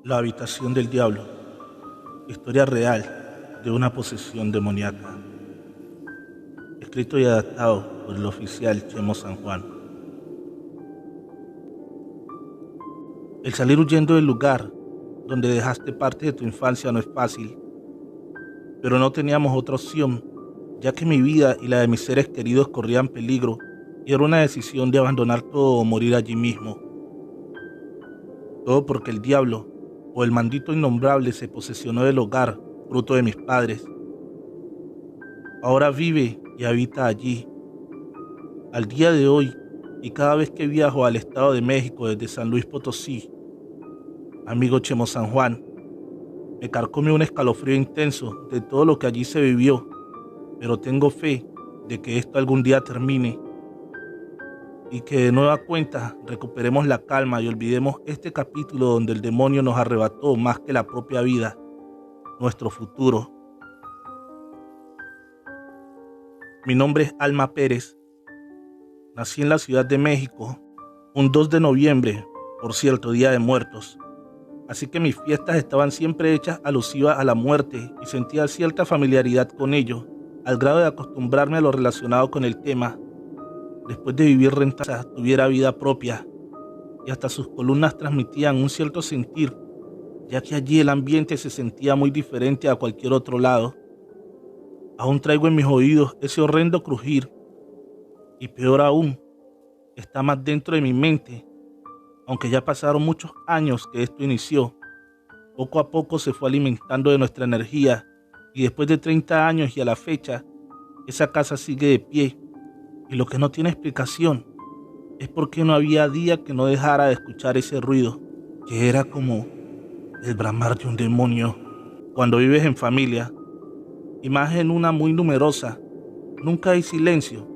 La habitación del diablo, historia real de una posesión demoníaca, escrito y adaptado por el oficial Chemo San Juan. El salir huyendo del lugar donde dejaste parte de tu infancia no es fácil, pero no teníamos otra opción, ya que mi vida y la de mis seres queridos corrían peligro y era una decisión de abandonar todo o morir allí mismo. Todo porque el diablo o el maldito innombrable se posesionó del hogar, fruto de mis padres. Ahora vive y habita allí. Al día de hoy, y cada vez que viajo al Estado de México desde San Luis Potosí, amigo Chemo San Juan, me carcome un escalofrío intenso de todo lo que allí se vivió, pero tengo fe de que esto algún día termine y que de nueva cuenta recuperemos la calma y olvidemos este capítulo donde el demonio nos arrebató más que la propia vida, nuestro futuro. Mi nombre es Alma Pérez. Nací en la Ciudad de México un 2 de noviembre, por cierto, Día de Muertos. Así que mis fiestas estaban siempre hechas alusivas a la muerte y sentía cierta familiaridad con ello, al grado de acostumbrarme a lo relacionado con el tema. Después de vivir rentaza, tuviera vida propia, y hasta sus columnas transmitían un cierto sentir, ya que allí el ambiente se sentía muy diferente a cualquier otro lado. Aún traigo en mis oídos ese horrendo crujir, y peor aún, está más dentro de mi mente. Aunque ya pasaron muchos años que esto inició, poco a poco se fue alimentando de nuestra energía, y después de 30 años y a la fecha, esa casa sigue de pie. Y lo que no tiene explicación es porque no había día que no dejara de escuchar ese ruido, que era como el bramar de un demonio. Cuando vives en familia, y más en una muy numerosa, nunca hay silencio,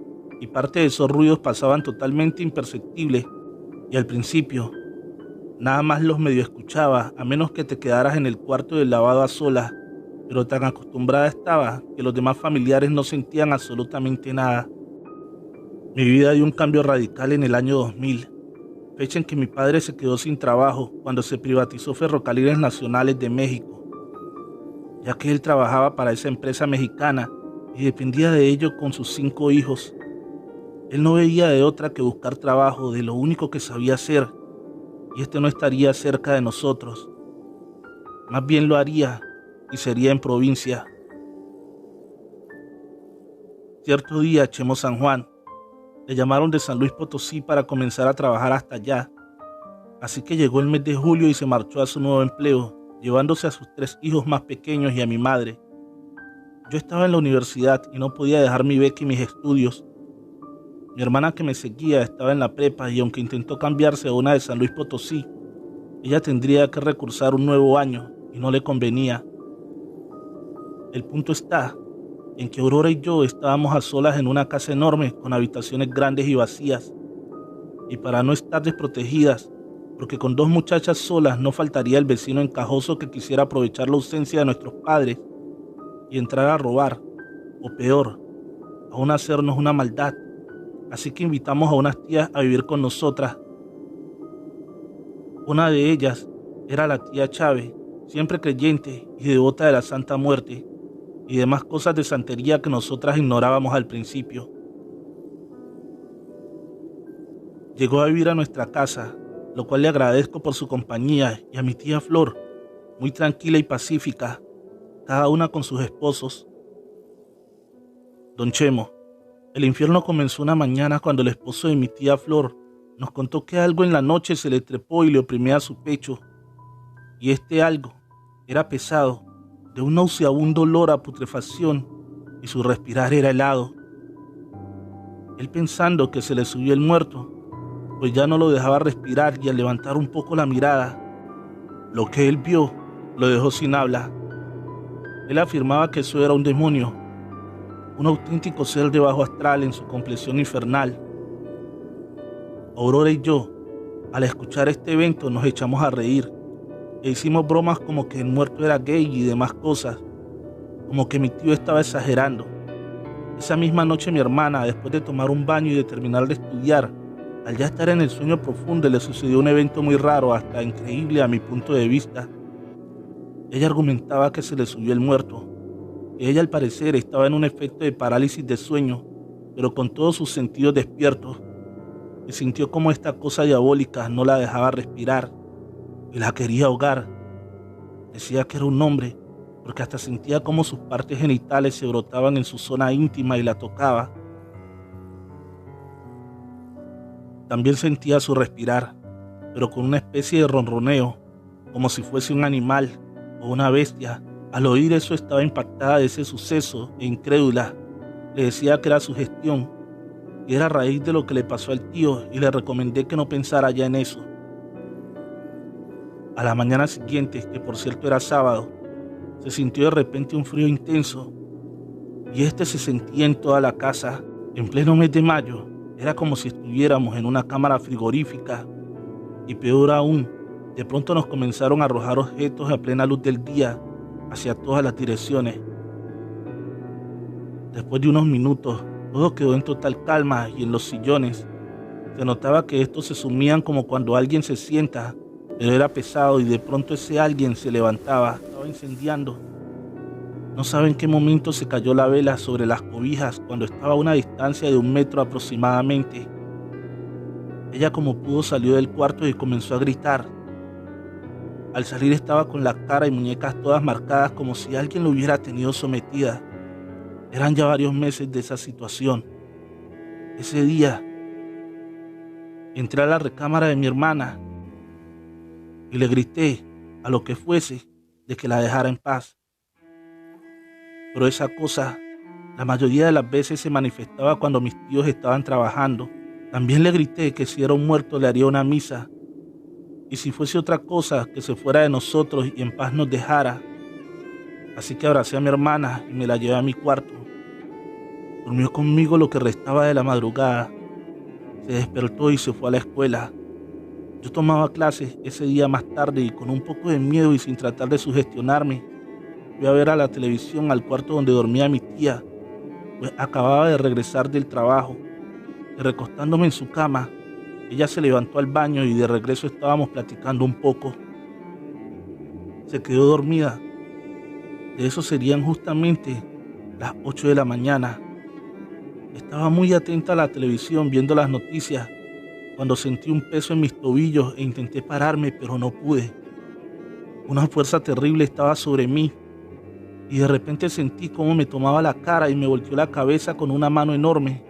y parte de esos ruidos pasaban totalmente imperceptibles, y al principio, nada más los medio escuchaba, a menos que te quedaras en el cuarto del lavado a solas, pero tan acostumbrada estaba que los demás familiares no sentían absolutamente nada. Mi vida dio un cambio radical en el año 2000, fecha en que mi padre se quedó sin trabajo cuando se privatizó Ferrocarriles Nacionales de México, ya que él trabajaba para esa empresa mexicana y dependía de ello con sus 5 hijos. Él no veía de otra que buscar trabajo de lo único que sabía hacer, y este no estaría cerca de nosotros. Más bien lo haría y sería en provincia. Cierto día, Chemo San Juan le llamaron de San Luis Potosí para comenzar a trabajar hasta allá. Así que llegó el mes de julio y se marchó a su nuevo empleo, llevándose a sus 3 hijos más pequeños y a mi madre. Yo estaba en la universidad y no podía dejar mi beca y mis estudios. Mi hermana que me seguía estaba en la prepa y aunque intentó cambiarse a una de San Luis Potosí, ella tendría que recursar un nuevo año y no le convenía. El punto está en que Aurora y yo estábamos a solas en una casa enorme con habitaciones grandes y vacías. Y para no estar desprotegidas, porque con 2 muchachas solas no faltaría el vecino encajoso que quisiera aprovechar la ausencia de nuestros padres y entrar a robar, o peor, aún hacernos una maldad. Así que invitamos a unas tías a vivir con nosotras. Una de ellas era la tía Chávez, siempre creyente y devota de la Santa Muerte y demás cosas de santería que nosotras ignorábamos al principio. Llegó a vivir a nuestra casa, lo cual le agradezco por su compañía, y a mi tía Flor, muy tranquila y pacífica, cada una con sus esposos. Don Chemo, el infierno comenzó una mañana cuando el esposo de mi tía Flor nos contó que algo en la noche se le trepó y le oprimía su pecho, y este algo era pesado, de un nauseabundo olor a putrefacción, y su respirar era helado. Él, pensando que se le subió el muerto, pues ya no lo dejaba respirar, y al levantar un poco la mirada, lo que él vio lo dejó sin habla. Él afirmaba que eso era un demonio, un auténtico ser de bajo astral en su complexión infernal. Aurora y yo, al escuchar este evento, nos echamos a reír e hicimos bromas como que el muerto era gay y demás cosas, como que mi tío estaba exagerando. Esa misma noche mi hermana, después de tomar un baño y de terminar de estudiar, al ya estar en el sueño profundo le sucedió un evento muy raro, hasta increíble a mi punto de vista. Ella argumentaba que se le subió el muerto, que ella al parecer estaba en un efecto de parálisis de sueño, pero con todos sus sentidos despiertos, y sintió como esta cosa diabólica no la dejaba respirar y la quería ahogar. Decía que era un hombre, porque hasta sentía como sus partes genitales se brotaban en su zona íntima y la tocaba. También sentía su respirar, pero con una especie de ronroneo, como si fuese un animal o una bestia. Al oír eso estaba impactada de ese suceso e incrédula. Le decía que era sugestión, que era a raíz de lo que le pasó al tío, y le recomendé que no pensara ya en eso. A la mañana siguiente, que por cierto era sábado, se sintió de repente un frío intenso, y este se sentía en toda la casa. En pleno mes de mayo, era como si estuviéramos en una cámara frigorífica, y peor aún, de pronto nos comenzaron a arrojar objetos a plena luz del día hacia todas las direcciones. Después de unos minutos, todo quedó en total calma, y en los sillones se notaba que estos se sumían como cuando alguien se sienta, pero era pesado, y de pronto ese alguien se levantaba, estaba incendiando. No sabe en qué momento se cayó la vela sobre las cobijas cuando estaba a una distancia de 1 metro aproximadamente. Ella como pudo salió del cuarto y comenzó a gritar. Al salir estaba con la cara y muñecas todas marcadas como si alguien lo hubiera tenido sometida. Eran ya varios meses de esa situación. Ese día entré a la recámara de mi hermana y le grité a lo que fuese de que la dejara en paz. Pero esa cosa, la mayoría de las veces se manifestaba cuando mis tíos estaban trabajando. También le grité que si era un muerto le haría una misa, y si fuese otra cosa, que se fuera de nosotros y en paz nos dejara. Así que abracé a mi hermana y me la llevé a mi cuarto. Durmió conmigo lo que restaba de la madrugada. Se despertó y se fue a la escuela. Yo tomaba clases ese día más tarde, y con un poco de miedo y sin tratar de sugestionarme, fui a ver a la televisión al cuarto donde dormía mi tía, pues acababa de regresar del trabajo. Y recostándome en su cama, ella se levantó al baño y de regreso estábamos platicando un poco. Se quedó dormida. De eso serían justamente las 8 de la mañana. Estaba muy atenta a la televisión viendo las noticias cuando sentí un peso en mis tobillos e intenté pararme, pero no pude. Una fuerza terrible estaba sobre mí, y de repente sentí cómo me tomaba la cara y me volteó la cabeza con una mano enorme,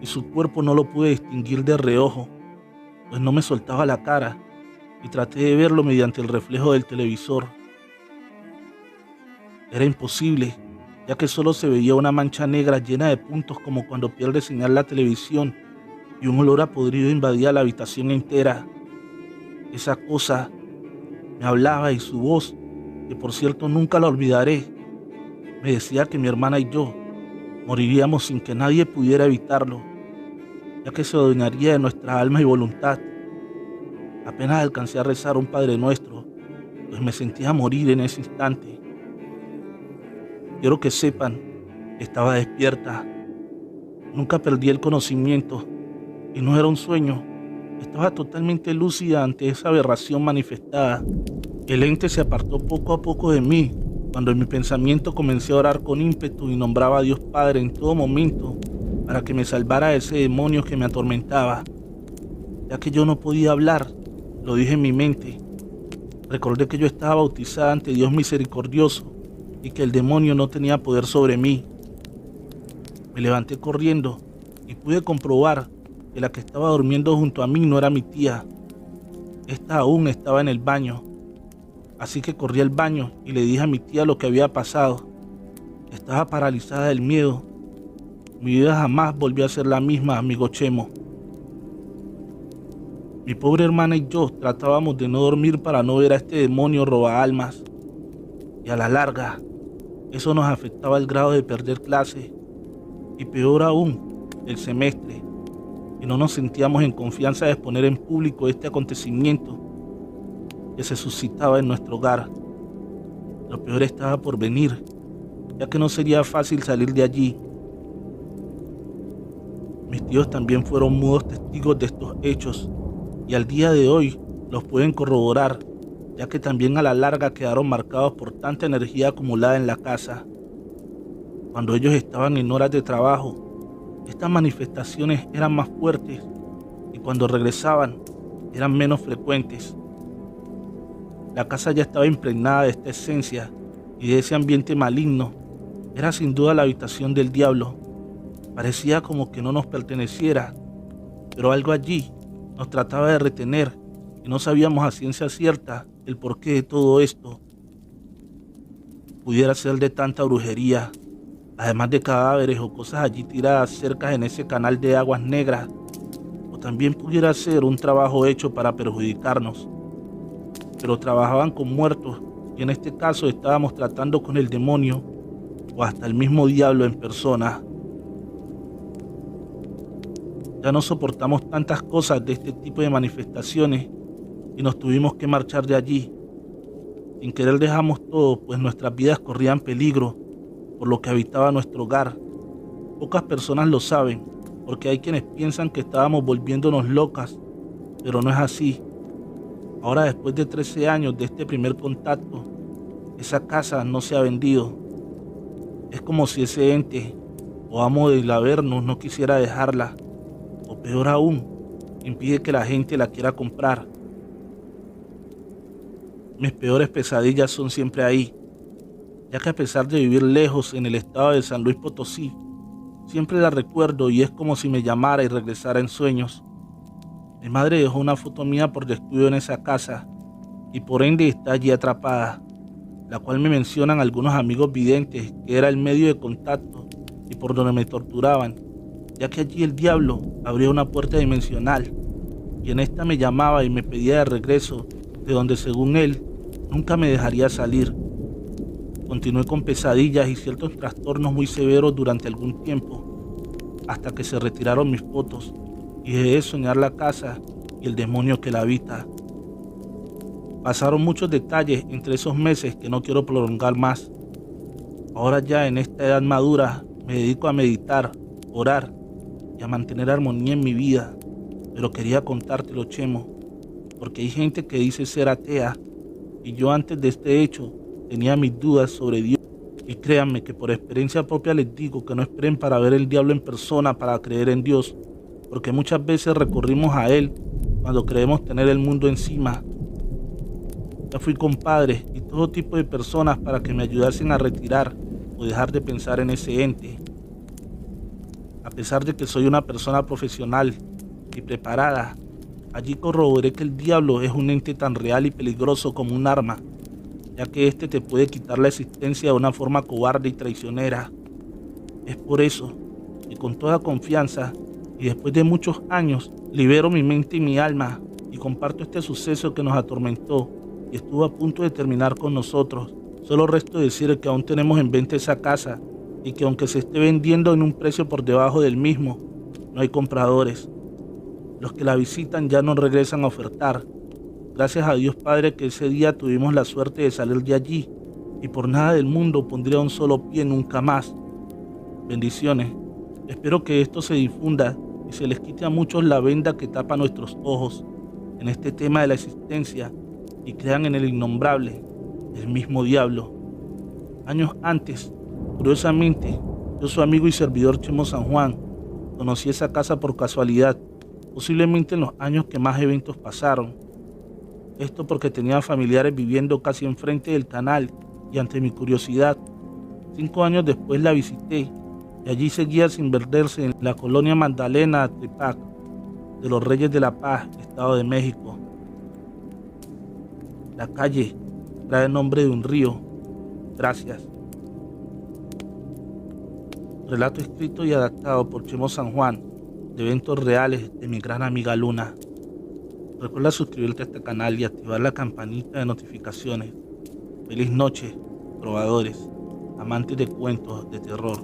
y su cuerpo no lo pude distinguir de reojo, pues no me soltaba la cara, y traté de verlo mediante el reflejo del televisor. Era imposible, ya que solo se veía una mancha negra llena de puntos como cuando pierde señal la televisión, y un olor a podrido invadía la habitación entera. Esa cosa me hablaba, y su voz, que por cierto nunca la olvidaré, me decía que mi hermana y yo moriríamos sin que nadie pudiera evitarlo, ya que se adueñaría de nuestra alma y voluntad. Apenas alcancé a rezar un Padre Nuestro, pues me sentía morir en ese instante. Quiero que sepan que estaba despierta. Nunca perdí el conocimiento, y no era un sueño. Estaba totalmente lúcida ante esa aberración manifestada. El ente se apartó poco a poco de mí, cuando en mi pensamiento comencé a orar con ímpetu y nombraba a Dios Padre en todo momento para que me salvara de ese demonio que me atormentaba. Ya que yo no podía hablar, lo dije en mi mente. Recordé que yo estaba bautizada ante Dios misericordioso y que el demonio no tenía poder sobre mí. Me levanté corriendo y pude comprobar que la que estaba durmiendo junto a mí no era mi tía. Esta aún estaba en el baño. Así que corrí al baño y le dije a mi tía lo que había pasado. Estaba paralizada del miedo. Mi vida jamás volvió a ser la misma, amigo Chemo. Mi pobre hermana y yo tratábamos de no dormir para no ver a este demonio roba almas. Y a la larga, eso nos afectaba al grado de perder clases. Y peor aún, el semestre. Y no nos sentíamos en confianza de exponer en público este acontecimiento que se suscitaba en nuestro hogar. Lo peor estaba por venir, ya que no sería fácil salir de allí, Mis tíos también fueron mudos testigos de estos hechos y al día de hoy los pueden corroborar, ya que también a la larga quedaron marcados por tanta energía acumulada en la casa. Cuando ellos estaban en horas de trabajo, estas manifestaciones eran más fuertes y cuando regresaban eran menos frecuentes. La casa ya estaba impregnada de esta esencia y de ese ambiente maligno. Era sin duda la habitación del diablo. Parecía como que no nos perteneciera, pero algo allí nos trataba de retener y no sabíamos a ciencia cierta el porqué de todo esto. Pudiera ser de tanta brujería, además de cadáveres o cosas allí tiradas cerca en ese canal de aguas negras, o también pudiera ser un trabajo hecho para perjudicarnos. Pero trabajaban con muertos y en este caso estábamos tratando con el demonio o hasta el mismo diablo en persona. Ya no soportamos tantas cosas de este tipo de manifestaciones y nos tuvimos que marchar de allí. Sin querer dejamos todo, pues nuestras vidas corrían peligro por lo que habitaba nuestro hogar. Pocas personas lo saben, porque hay quienes piensan que estábamos volviéndonos locas, pero no es así. Ahora, después de 13 años de este primer contacto, esa casa no se ha vendido. Es como si ese ente o amo del Averno no quisiera dejarla, o peor aún, impide que la gente la quiera comprar. Mis peores pesadillas son siempre ahí, ya que a pesar de vivir lejos en el estado de San Luis Potosí, siempre la recuerdo y es como si me llamara y regresara en sueños. Mi madre dejó una foto mía por descuido en esa casa y por ende está allí atrapada, la cual me mencionan algunos amigos videntes que era el medio de contacto y por donde me torturaban, ya que allí el diablo abría una puerta dimensional y en esta me llamaba y me pedía de regreso, de donde según él nunca me dejaría salir. Continué con pesadillas y ciertos trastornos muy severos durante algún tiempo, hasta que se retiraron mis fotos y dejé de soñar la casa y el demonio que la habita. Pasaron muchos detalles entre esos meses que no quiero prolongar más. Ahora ya en esta edad madura me dedico a meditar, orar y a mantener armonía en mi vida, pero quería contártelo, Chemo, porque hay gente que dice ser atea y yo antes de este hecho tenía mis dudas sobre Dios. Y créanme que por experiencia propia les digo que no esperen para ver el diablo en persona para creer en Dios, porque muchas veces recurrimos a él cuando creemos tener el mundo encima. Ya fui con padres y todo tipo de personas para que me ayudasen a retirar o dejar de pensar en ese ente. A pesar de que soy una persona profesional y preparada, allí corroboré que el diablo es un ente tan real y peligroso como un arma, ya que este te puede quitar la existencia de una forma cobarde y traicionera. Es por eso que con toda confianza y después de muchos años libero mi mente y mi alma y comparto este suceso que nos atormentó y estuvo a punto de terminar con nosotros. Solo resto decir que aún tenemos en venta esa casa y que aunque se esté vendiendo en un precio por debajo del mismo, no hay compradores. Los que la visitan ya no regresan a ofertar. Gracias a Dios Padre que ese día tuvimos la suerte de salir de allí y por nada del mundo pondría un solo pie nunca más. Bendiciones. Espero que esto se difunda y se les quite a muchos la venda que tapa nuestros ojos en este tema de la existencia y crean en el innombrable, el mismo diablo. Años antes, curiosamente, yo su amigo y servidor Chemo San Juan, conocí esa casa por casualidad, posiblemente en los años que más eventos pasaron. Esto porque tenía familiares viviendo casi enfrente del canal y ante mi curiosidad, 5 años después la visité y allí seguía sin perderse en la colonia Magdalena Tepac de los Reyes de la Paz, Estado de México. La calle trae el nombre de un río. Gracias. Relato escrito y adaptado por Chemo San Juan, de eventos reales de mi gran amiga Luna. Recuerda suscribirte a este canal y activar la campanita de notificaciones. Feliz noche, trovadores, amantes de cuentos de terror.